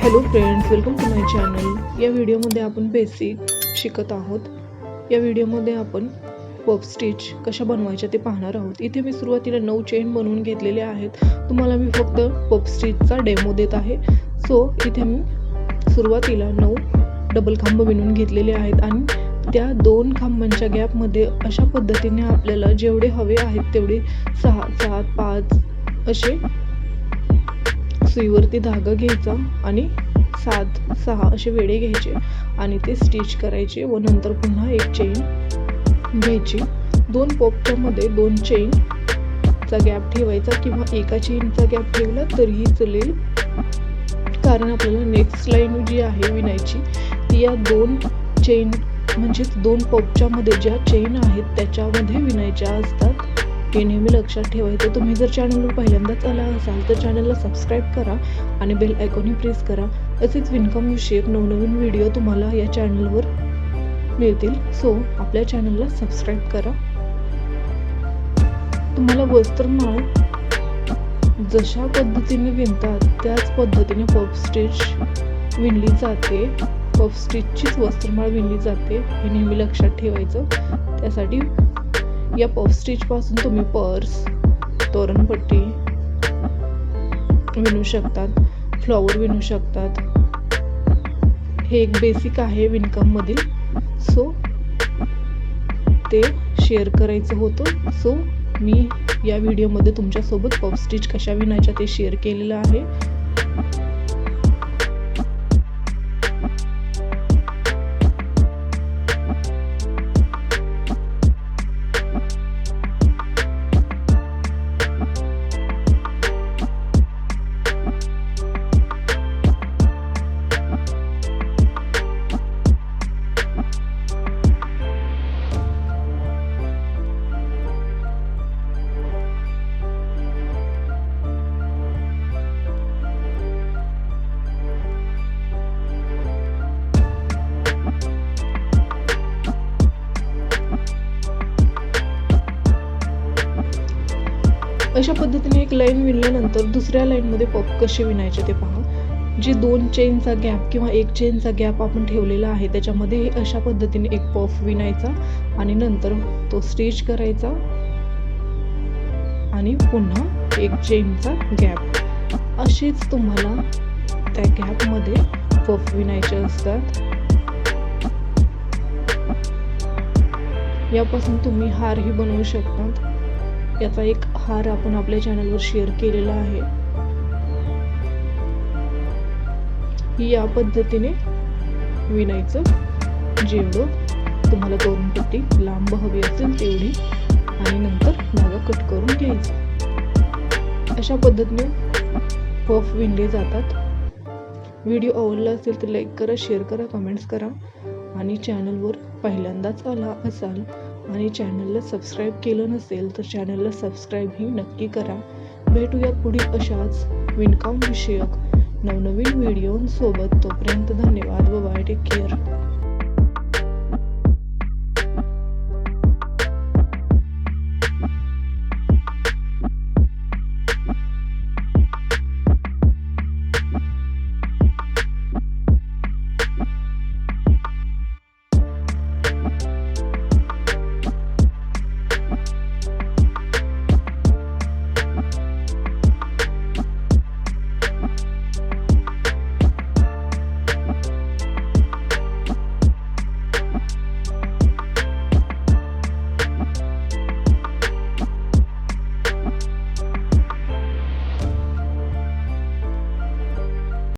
Hello friends, welcome to my channel. या व्हिडिओमध्ये आपण बेसिक शिकत आहोत। या व्हिडिओमध्ये आपण पफ स्टिच कशा बनवायच्या ते पाहणार आहोत। इथे मी सुरुवातीला 9 चेन बनवून घेतलेले आहेत। तुम्हाला मी फक्त पफ स्टिचचा डेमो देत आहे। सो इथे मी सुरुवातीला 9 डबल खांब विणून घेतलेले आहेत आणि त्या 2 खांबांच्या गॅपमध्ये अशा पद्धतीने आपल्याला जेवढे हवे आहेत तेवढे 6 7 5 असे सुईवरती धागा घ्यायचा आणि 7 6 असे वेढे घ्यायचे आणि ते स्टिच करायचे व नंतर पुन्हा एक चेन घ्यायची। 2 पॉपच्या मध्ये 2 चेनचा गॅप ठेवायचा किंवा एका चेनचा गॅप ठेवला तरीही चालेल, कारण आपल्याला नेक्स्ट लाईन जी आहे विणायची ती या 2 चेन म्हणजे 2 पॉपच्या मध्ये ज्या चेन आहेत त्याच्यामध्ये विणायच्या असतात। हे नेहमी लक्षात ठेवायचं। तुम्ही जर चॅनलवर पहिल्यांदाच आला असाल तर चॅनलला सबस्क्राईब करा आणि बेल आयकॉनही प्रेस करा। असेच विणकाम विषयक नवनवीन व्हिडिओ तुम्हाला या चॅनलवर मिळतील। सो आपल्या चॅनलला सबस्क्राईब करा। तुम्हाला वस्त्रमाळ जशा पद्धतीने विणतात त्याच पद्धतीने पफ स्टिच विणली जाते। पफ स्टिचचीच वस्त्रमाळ विणली जाते, हे नेहमी लक्षात ठेवायचं। त्यासाठी या पफ स्टिच पासून तुम्ही पर्स, तोरणपट्टी विणू शकतात, फ्लॉवर विणू शकतात। हे एक बेसिक आहे विणकाम मधील। सो ते शेअर करायचं होतं। सो मी या व्हिडिओमध्ये तुमच्यासोबत पफ स्टिच कशा विणायच्या ते शेअर केलेलं आहे। अशा पद्धतीने एक लाईन विणल्यानंतर दुसऱ्या लाईनमध्ये पफ कसे विणायचे ते पहा। जे 2 चेनचा गॅप किंवा एक चेनचा गॅप आपण ठेवलेला आहे त्याच्यामध्ये अशा पद्धतीने एक पफ विणायचा आणि नंतर तो स्टिच करायचा आणि पुन्हा एक चेनचा गॅप। असेच तुम्हाला त्या गॅपमध्ये पफ विणायचे असतात। यापासून तुम्ही हारही बनवू शकता। याचा एक हार आपण आपल्या चॅनलवर शेअर केलेला आहे। या पद्धतीने विणायचं। जेवढं तुम्हाला तोरणपट्टी लांब हवी असेल तेवढी आणि नंतर धागा कट करून घ्यायचा। अशा पद्धतीने पफ विणले जातात। व्हिडिओ आवडला असेल तर लाईक करा, शेअर करा, कमेंट्स करा आणि चॅनलवर पहिल्यांदाच आला असाल आणि चॅनलला सबस्क्राईब केलं नसेल तर चॅनलला सबस्क्राईब ही नक्की करा। भेटूया पुढील अशाच विणकाम विषयक नवनवीन व्हिडिओंसोबत। तोपर्यंत धन्यवाद व बाय, टेक केअर।